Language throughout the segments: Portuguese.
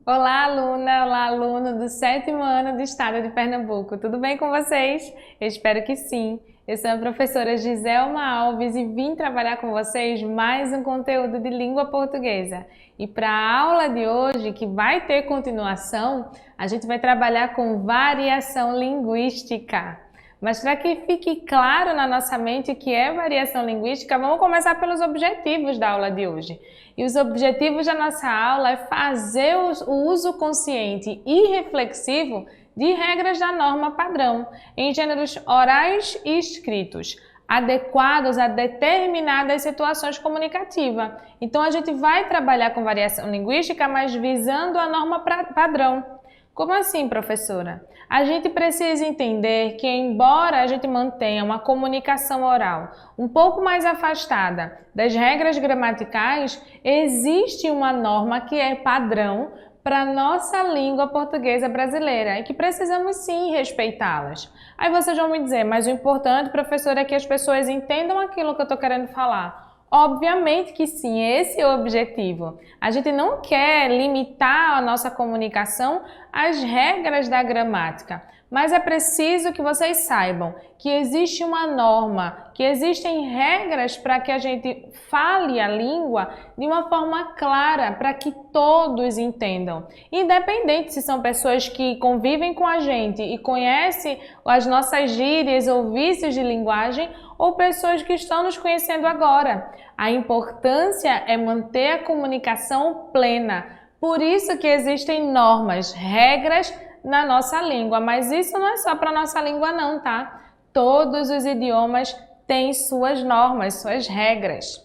Olá, aluna! Olá, aluno do 7º ano do estado de Pernambuco. Tudo bem com vocês? Eu espero que sim. Eu sou a professora Giselma Alves e vim trabalhar com vocês mais um conteúdo de língua portuguesa. E para a aula de hoje, que vai ter continuação, a gente vai trabalhar com variação linguística. Mas para que fique claro na nossa mente o que é variação linguística, vamos começar pelos objetivos da aula de hoje. E os objetivos da nossa aula é fazer o uso consciente e reflexivo de regras da norma padrão, em gêneros orais e escritos, adequados a determinadas situações comunicativas. Então a gente vai trabalhar com variação linguística, mas visando a norma padrão. Como assim, professora? A gente precisa entender que, embora a gente mantenha uma comunicação oral um pouco mais afastada das regras gramaticais, existe uma norma que é padrão para a nossa língua portuguesa brasileira e que precisamos sim respeitá-las. Aí vocês vão me dizer, mas o importante, professora, é que as pessoas entendam aquilo que eu estou querendo falar. Obviamente que sim, esse é o objetivo. A gente não quer limitar a nossa comunicação às regras da gramática, mas é preciso que vocês saibam que existe uma norma, que existem regras para que a gente fale a língua de uma forma clara, para que todos entendam. Independente se são pessoas que convivem com a gente e conhecem as nossas gírias ou vícios de linguagem, ou pessoas que estão nos conhecendo agora. A importância é manter a comunicação plena. Por isso que existem normas, regras na nossa língua, mas isso não é só para a nossa língua não, tá? Todos os idiomas têm suas normas, suas regras.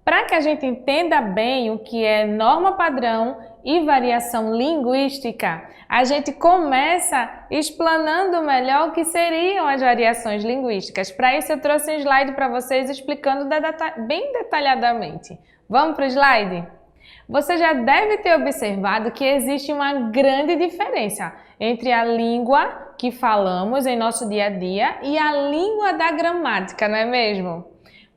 Para que a gente entenda bem o que é norma padrão e variação linguística, a gente começa explanando melhor o que seriam as variações linguísticas. Para isso eu trouxe um slide para vocês explicando bem detalhadamente. Vamos para o slide? Você já deve ter observado que existe uma grande diferença entre a língua que falamos em nosso dia a dia e a língua da gramática, não é mesmo?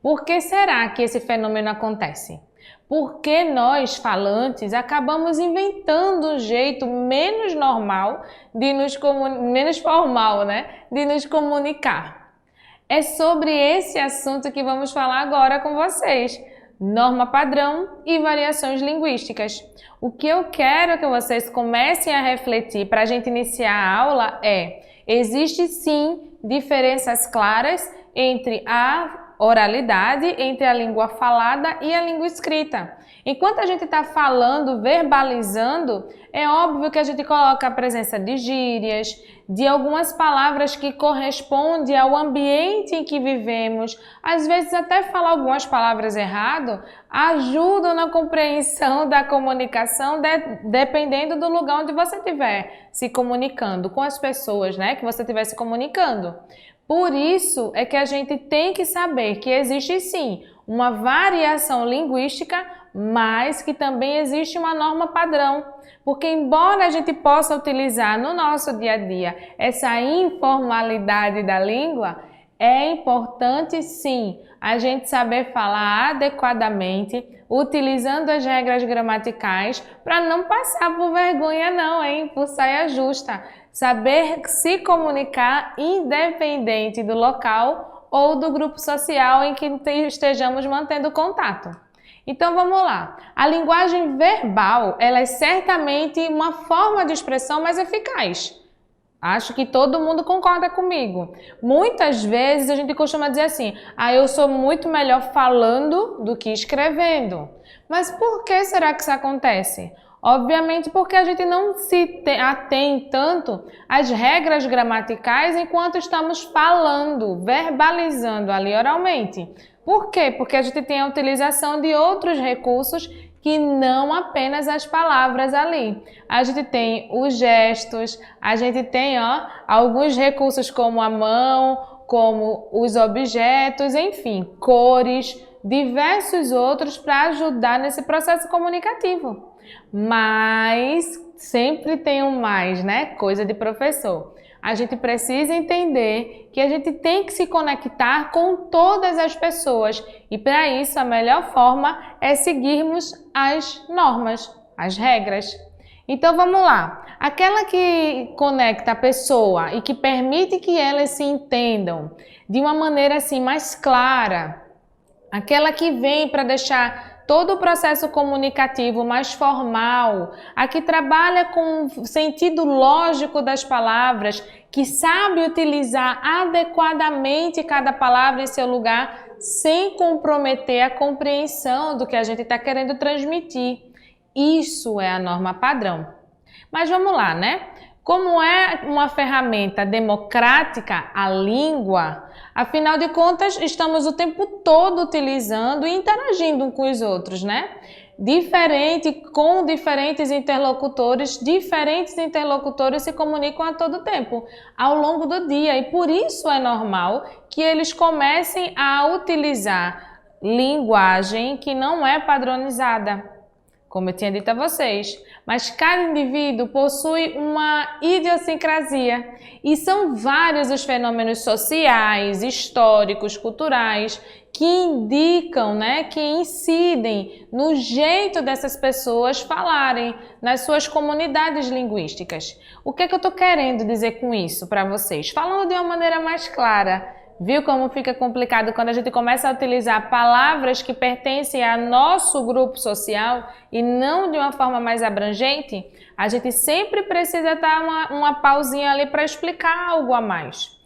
Por que será que esse fenômeno acontece? Porque nós, falantes, acabamos inventando um jeito menos normal, menos formal, de nos comunicar. É sobre esse assunto que vamos falar agora com vocês. Norma padrão e variações linguísticas. O que eu quero que vocês comecem a refletir para a gente iniciar a aula é: existe sim diferenças claras entre a oralidade, entre a língua falada e a língua escrita. Enquanto a gente está falando, verbalizando, é óbvio que a gente coloca a presença de gírias, de algumas palavras que correspondem ao ambiente em que vivemos. Às vezes até falar algumas palavras errado ajudam na compreensão da comunicação, dependendo do lugar onde você estiver se comunicando, com as pessoas, que você estiver se comunicando. Por isso é que a gente tem que saber que existe sim uma variação linguística, mas que também existe uma norma padrão. Porque embora a gente possa utilizar no nosso dia a dia essa informalidade da língua, é importante sim a gente saber falar adequadamente, utilizando as regras gramaticais, para não passar por vergonha não, por saia justa. Saber se comunicar independente do local ou do grupo social em que estejamos mantendo contato. Então vamos lá. A linguagem verbal, ela é certamente uma forma de expressão mais eficaz. Acho que todo mundo concorda comigo. Muitas vezes a gente costuma dizer assim: eu sou muito melhor falando do que escrevendo. Mas por que será que isso acontece? Obviamente porque a gente não se atém tanto às regras gramaticais enquanto estamos falando, verbalizando ali oralmente. Por quê? Porque a gente tem a utilização de outros recursos que não apenas as palavras ali. A gente tem os gestos, a gente tem alguns recursos como a mão, como os objetos, enfim, cores, diversos outros para ajudar nesse processo comunicativo. Mas sempre tem um mais, coisa de professor. A gente precisa entender que a gente tem que se conectar com todas as pessoas e para isso a melhor forma é seguirmos as normas, as regras. Então vamos lá. Aquela que conecta a pessoa e que permite que elas se entendam de uma maneira assim mais clara, aquela que vem para deixar todo o processo comunicativo mais formal, a que trabalha com o sentido lógico das palavras, que sabe utilizar adequadamente cada palavra em seu lugar, sem comprometer a compreensão do que a gente está querendo transmitir. Isso é a norma padrão. Mas vamos lá, né? Como é uma ferramenta democrática, a língua, afinal de contas, estamos o tempo todo utilizando e interagindo com os outros, né? Com diferentes interlocutores se comunicam a todo tempo, ao longo do dia, e por isso é normal que eles comecem a utilizar linguagem que não é padronizada, como eu tinha dito a vocês. Mas cada indivíduo possui uma idiosincrasia e são vários os fenômenos sociais, históricos, culturais que indicam, né, que incidem no jeito dessas pessoas falarem nas suas comunidades linguísticas. O que é que eu estou querendo dizer com isso para vocês? Falando de uma maneira mais clara. Viu como fica complicado quando a gente começa a utilizar palavras que pertencem a nosso grupo social e não de uma forma mais abrangente? A gente sempre precisa dar uma pausinha ali para explicar algo a mais.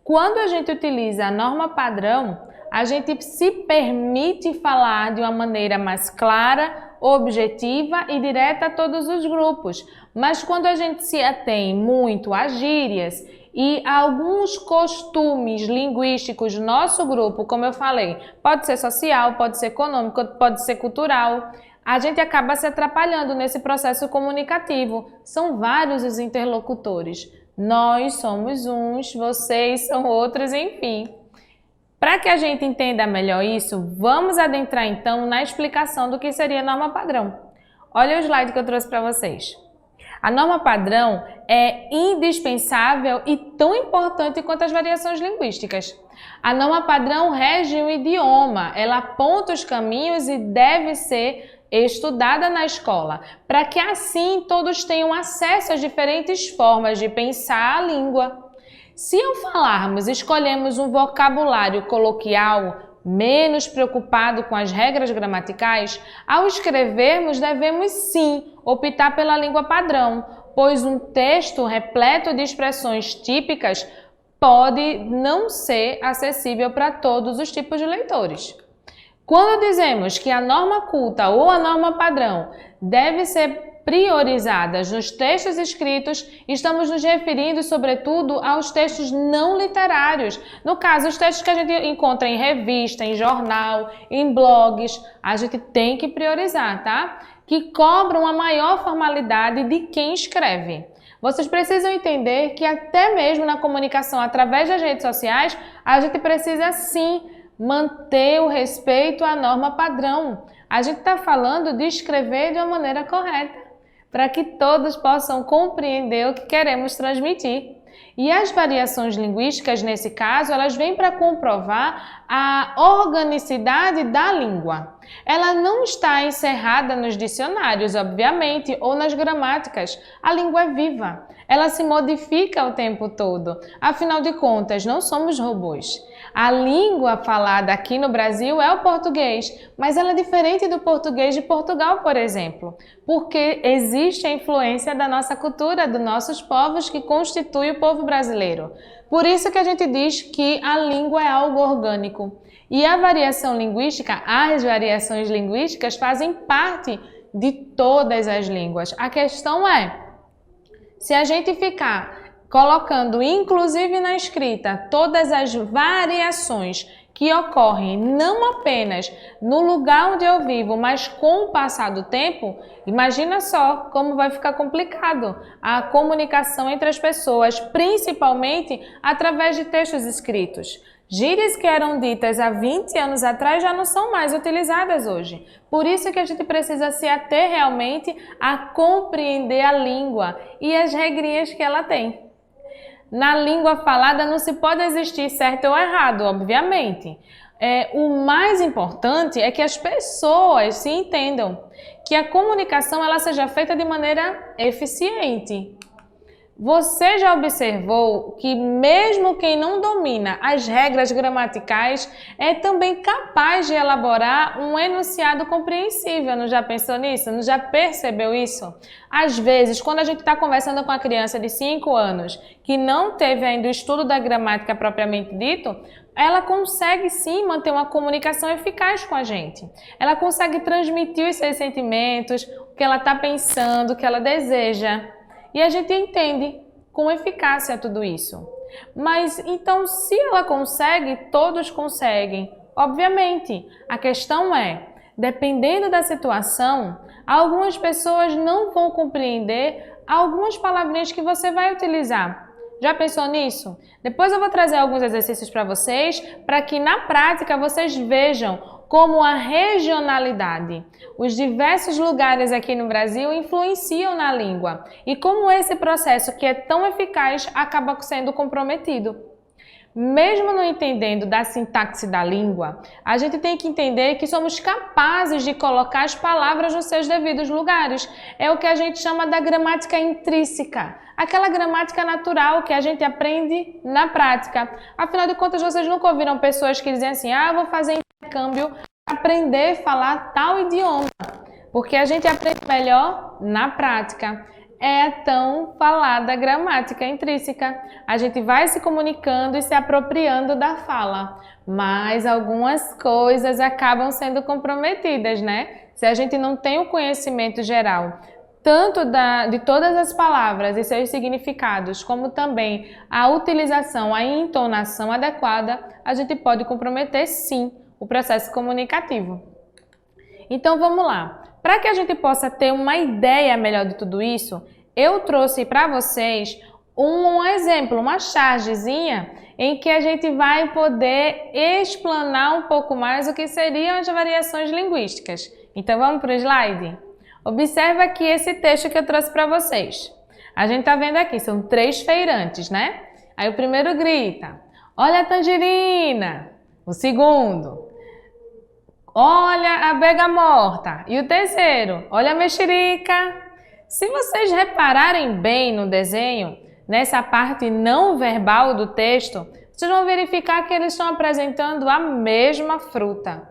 Quando a gente utiliza a norma padrão, a gente se permite falar de uma maneira mais clara, objetiva e direta a todos os grupos. Mas quando a gente se atém muito a gírias e alguns costumes linguísticos do nosso grupo, como eu falei, pode ser social, pode ser econômico, pode ser cultural, a gente acaba se atrapalhando nesse processo comunicativo. São vários os interlocutores. Nós somos uns, vocês são outros, enfim. Para que a gente entenda melhor isso, vamos adentrar então na explicação do que seria a norma padrão. Olha o slide que eu trouxe para vocês. A norma padrão é indispensável e tão importante quanto as variações linguísticas. A norma padrão rege o idioma, ela aponta os caminhos e deve ser estudada na escola, para que assim todos tenham acesso às diferentes formas de pensar a língua. Se ao falarmos escolhemos um vocabulário coloquial, menos preocupado com as regras gramaticais, ao escrevermos devemos sim optar pela língua padrão, pois um texto repleto de expressões típicas pode não ser acessível para todos os tipos de leitores. Quando dizemos que a norma culta ou a norma padrão deve ser priorizadas nos textos escritos, estamos nos referindo, sobretudo, aos textos não literários. No caso, os textos que a gente encontra em revista, em jornal, em blogs, a gente tem que priorizar, tá? Que cobram a maior formalidade de quem escreve. Vocês precisam entender que até mesmo na comunicação através das redes sociais, a gente precisa sim manter o respeito à norma padrão. A gente está falando de escrever de uma maneira correta, para que todos possam compreender o que queremos transmitir. E as variações linguísticas, nesse caso, elas vêm para comprovar a organicidade da língua. Ela não está encerrada nos dicionários, obviamente, ou nas gramáticas. A língua é viva. Ela se modifica o tempo todo. Afinal de contas, não somos robôs. A língua falada aqui no Brasil é o português, mas ela é diferente do português de Portugal, por exemplo, porque existe a influência da nossa cultura, dos nossos povos que constitui o povo brasileiro. Por isso que a gente diz que a língua é algo orgânico. E a variação linguística, as variações linguísticas fazem parte de todas as línguas. A questão é, se a gente ficar colocando, inclusive na escrita, todas as variações que ocorrem não apenas no lugar onde eu vivo, mas com o passar do tempo, imagina só como vai ficar complicado a comunicação entre as pessoas, principalmente através de textos escritos. Gírias que eram ditas há 20 anos atrás já não são mais utilizadas hoje. Por isso que a gente precisa se ater realmente a compreender a língua e as regrinhas que ela tem. Na língua falada não se pode existir certo ou errado, obviamente. o mais importante é que as pessoas se entendam, que a comunicação ela seja feita de maneira eficiente. Você já observou que mesmo quem não domina as regras gramaticais é também capaz de elaborar um enunciado compreensível? Não já pensou nisso? Não já percebeu isso? Às vezes, quando a gente está conversando com uma criança de 5 anos que não teve ainda o estudo da gramática propriamente dito, ela consegue sim manter uma comunicação eficaz com a gente. Ela consegue transmitir os seus sentimentos, o que ela está pensando, o que ela deseja. E a gente entende com eficácia tudo isso. Mas então, se ela consegue, todos conseguem. Obviamente, a questão é, dependendo da situação, algumas pessoas não vão compreender algumas palavrinhas que você vai utilizar. Já pensou nisso? Depois eu vou trazer alguns exercícios para vocês, para que na prática vocês vejam como a regionalidade, os diversos lugares aqui no Brasil influenciam na língua e como esse processo que é tão eficaz acaba sendo comprometido. Mesmo não entendendo da sintaxe da língua, a gente tem que entender que somos capazes de colocar as palavras nos seus devidos lugares. É o que a gente chama da gramática intrínseca, aquela gramática natural que a gente aprende na prática. Afinal de contas, vocês nunca ouviram pessoas que dizem assim, vou fazer intercâmbio para aprender a falar tal idioma, porque a gente aprende melhor na prática. É a tão falada gramática intrínseca. A gente vai se comunicando e se apropriando da fala, mas algumas coisas acabam sendo comprometidas, né? Se a gente não tem o conhecimento geral, tanto de todas as palavras e seus significados, como também a utilização, a entonação adequada, a gente pode comprometer sim o processo comunicativo. Então vamos lá. Para que a gente possa ter uma ideia melhor de tudo isso, eu trouxe para vocês um exemplo, uma chargezinha em que a gente vai poder explanar um pouco mais o que seriam as variações linguísticas. Então vamos para o slide? Observa aqui esse texto que eu trouxe para vocês. A gente está vendo aqui, são 3 feirantes, né? Aí o primeiro grita, olha a tangerina. O segundo, olha a bergamota. E o terceiro, olha a mexerica. Se vocês repararem bem no desenho, nessa parte não verbal do texto, vocês vão verificar que eles estão apresentando a mesma fruta.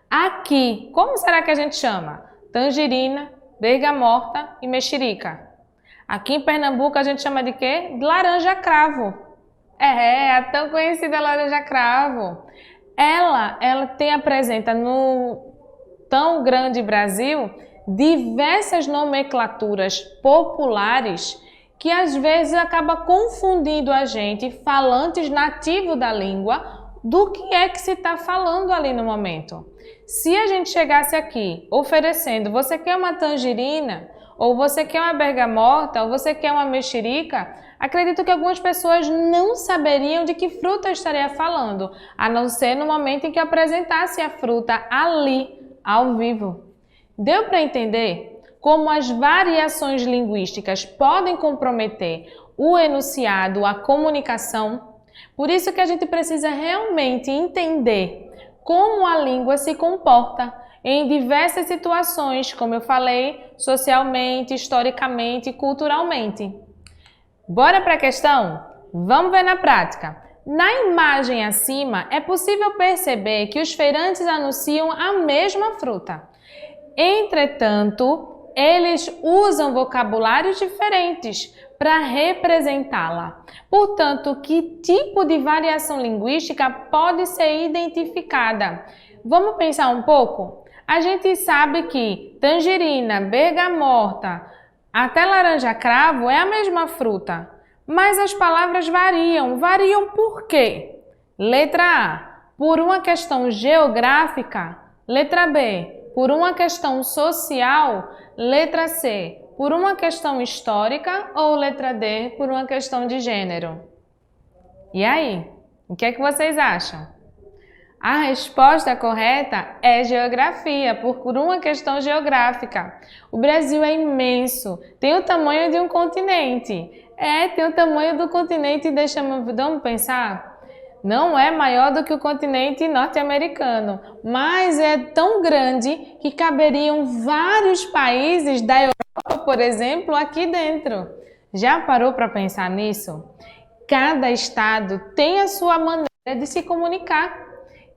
Aqui, como será que a gente chama? Tangerina, bergamota e mexerica. Aqui em Pernambuco a gente chama de quê? De laranja cravo. A tão conhecida laranja cravo. Ela apresenta no tão grande Brasil diversas nomenclaturas populares que às vezes acaba confundindo a gente, falantes nativos da língua, do que é que se está falando ali no momento. Se a gente chegasse aqui oferecendo, você quer uma tangerina, ou você quer uma bergamota, ou você quer uma mexerica, acredito que algumas pessoas não saberiam de que fruta eu estaria falando, a não ser no momento em que eu apresentasse a fruta ali, ao vivo. Deu para entender como as variações linguísticas podem comprometer o enunciado, a comunicação? Por isso que a gente precisa realmente entender como a língua se comporta em diversas situações, como eu falei, socialmente, historicamente e culturalmente. Bora para a questão? Vamos ver na prática. Na imagem acima, é possível perceber que os feirantes anunciam a mesma fruta. Entretanto, eles usam vocabulários diferentes para representá-la. Portanto, que tipo de variação linguística pode ser identificada? Vamos pensar um pouco? A gente sabe que tangerina, bergamota, até laranja cravo é a mesma fruta, mas as palavras variam. Variam por quê? Letra A, por uma questão geográfica. Letra B, por uma questão social. Letra C, por uma questão histórica. Ou letra D, por uma questão de gênero. E aí, o que é que vocês acham? A resposta correta é geografia, por uma questão geográfica. O Brasil é imenso, tem o tamanho de um continente. Tem o tamanho do continente, vamos pensar. Não é maior do que o continente norte-americano, mas é tão grande que caberiam vários países da Europa, por exemplo, aqui dentro. Já parou para pensar nisso? Cada estado tem a sua maneira de se comunicar.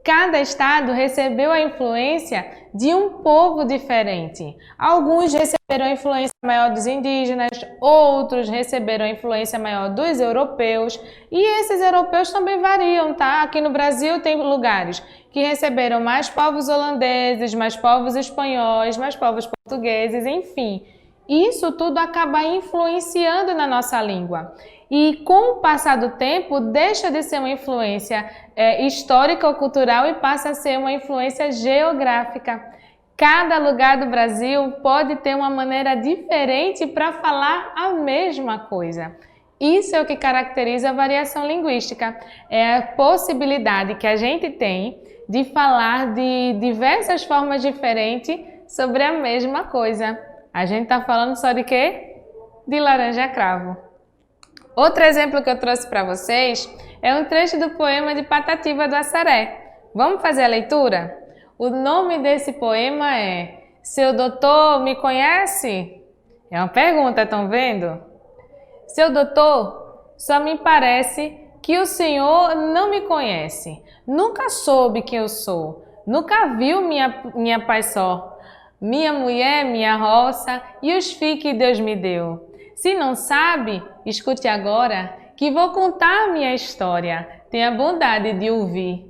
Cada estado recebeu a influência de um povo diferente. Alguns receberam a influência maior dos indígenas, outros receberam a influência maior dos europeus. E esses europeus também variam, tá? Aqui no Brasil tem lugares que receberam mais povos holandeses, mais povos espanhóis, mais povos portugueses, enfim. Isso tudo acaba influenciando na nossa língua. E com o passar do tempo, deixa de ser uma influência histórica ou cultural e passa a ser uma influência geográfica. Cada lugar do Brasil pode ter uma maneira diferente para falar a mesma coisa. Isso é o que caracteriza a variação linguística. É a possibilidade que a gente tem de falar de diversas formas diferentes sobre a mesma coisa. A gente está falando só de quê? De laranja cravo. Outro exemplo que eu trouxe para vocês é um trecho do poema de Patativa do Assaré. Vamos fazer a leitura? O nome desse poema é Seu Doutor me conhece? É uma pergunta, estão vendo? Seu doutor, só me parece que o senhor não me conhece. Nunca soube quem eu sou. Nunca viu minha paisó, minha mulher, minha roça e os filhos que Deus me deu. Se não sabe, escute agora que vou contar minha história. Tenha bondade de ouvir.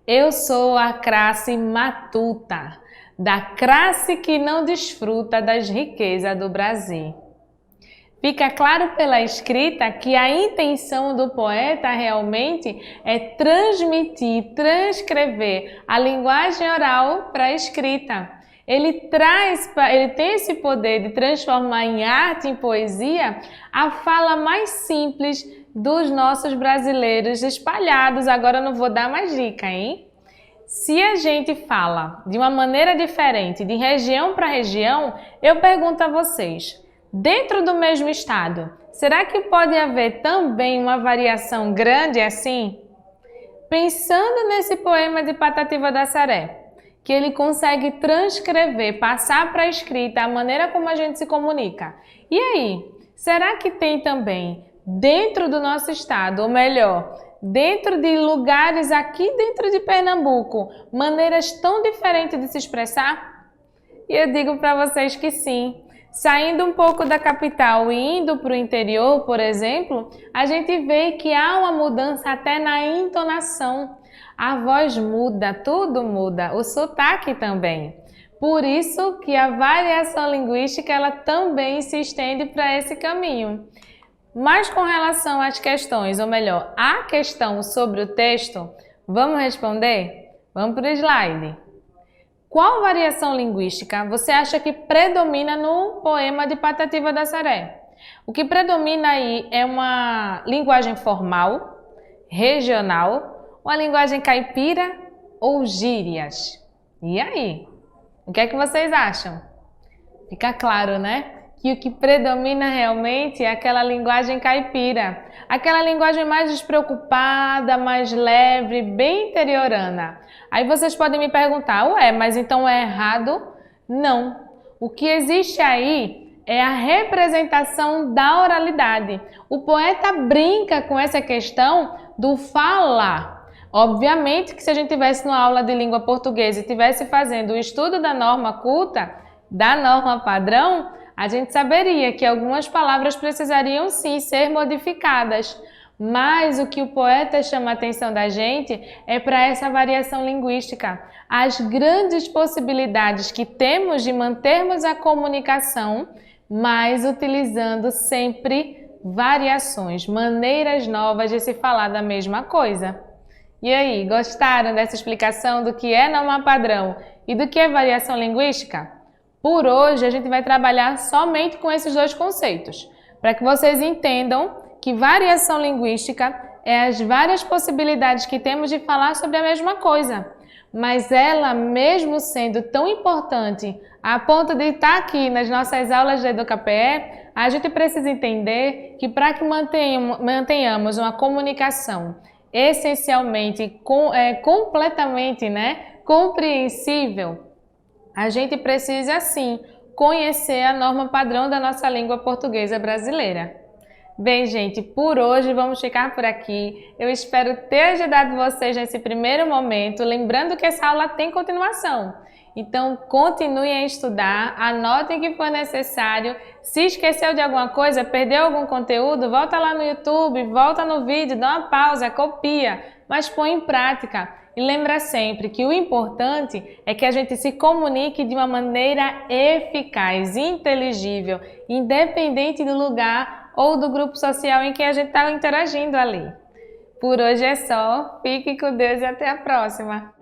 Eu sou a classe matuta, da classe que não desfruta das riquezas do Brasil. Fica claro pela escrita que a intenção do poeta realmente é transmitir, transcrever a linguagem oral para a escrita. Ele tem esse poder de transformar em arte, em poesia, a fala mais simples dos nossos brasileiros espalhados. Agora eu não vou dar mais dica, hein? Se a gente fala de uma maneira diferente, de região para região, eu pergunto a vocês, dentro do mesmo estado, será que pode haver também uma variação grande assim? Pensando nesse poema de Patativa do Assaré, que ele consegue transcrever, passar para a escrita a maneira como a gente se comunica. E aí, será que tem também dentro do nosso estado, ou melhor, dentro de lugares aqui dentro de Pernambuco, maneiras tão diferentes de se expressar? E eu digo para vocês que sim. Saindo um pouco da capital e indo para o interior, por exemplo, a gente vê que há uma mudança até na entonação. A voz muda, tudo muda, o sotaque também. Por isso que a variação linguística ela também se estende para esse caminho. Mas com relação às questões, ou melhor, a questão sobre o texto, vamos responder? Vamos para o slide. Qual variação linguística você acha que predomina no poema de Patativa do Assaré? O que predomina aí é uma linguagem formal, regional, uma linguagem caipira ou gírias? E aí? O que é que vocês acham? Fica claro, né? Que o que predomina realmente é aquela linguagem caipira, aquela linguagem mais despreocupada, mais leve, bem interiorana. Aí vocês podem me perguntar, ué, mas então é errado? Não. O que existe aí é a representação da oralidade. O poeta brinca com essa questão do falar. Obviamente que se a gente estivesse numa aula de língua portuguesa e estivesse fazendo o estudo da norma culta, da norma padrão, a gente saberia que algumas palavras precisariam sim ser modificadas. Mas o que o poeta chama a atenção da gente é para essa variação linguística. As grandes possibilidades que temos de mantermos a comunicação, mas utilizando sempre variações, maneiras novas de se falar da mesma coisa. E aí, gostaram dessa explicação do que é norma padrão e do que é variação linguística? Por hoje, a gente vai trabalhar somente com esses dois conceitos, para que vocês entendam que variação linguística é as várias possibilidades que temos de falar sobre a mesma coisa. Mas ela, mesmo sendo tão importante a ponto de estar aqui nas nossas aulas de EducaPE, a gente precisa entender que para que mantenhamos uma comunicação essencialmente, completamente, compreensível, a gente precisa sim conhecer a norma padrão da nossa língua portuguesa brasileira. Bem, gente, por hoje vamos ficar por aqui. Eu espero ter ajudado vocês nesse primeiro momento, lembrando que essa aula tem continuação. Então, continuem a estudar, anotem o que for necessário. Se esqueceu de alguma coisa, perdeu algum conteúdo, volta lá no YouTube, volta no vídeo, dá uma pausa, copia, mas põe em prática. E lembra sempre que o importante é que a gente se comunique de uma maneira eficaz, inteligível, independente do lugar ou do grupo social em que a gente está interagindo ali. Por hoje é só, fique com Deus e até a próxima!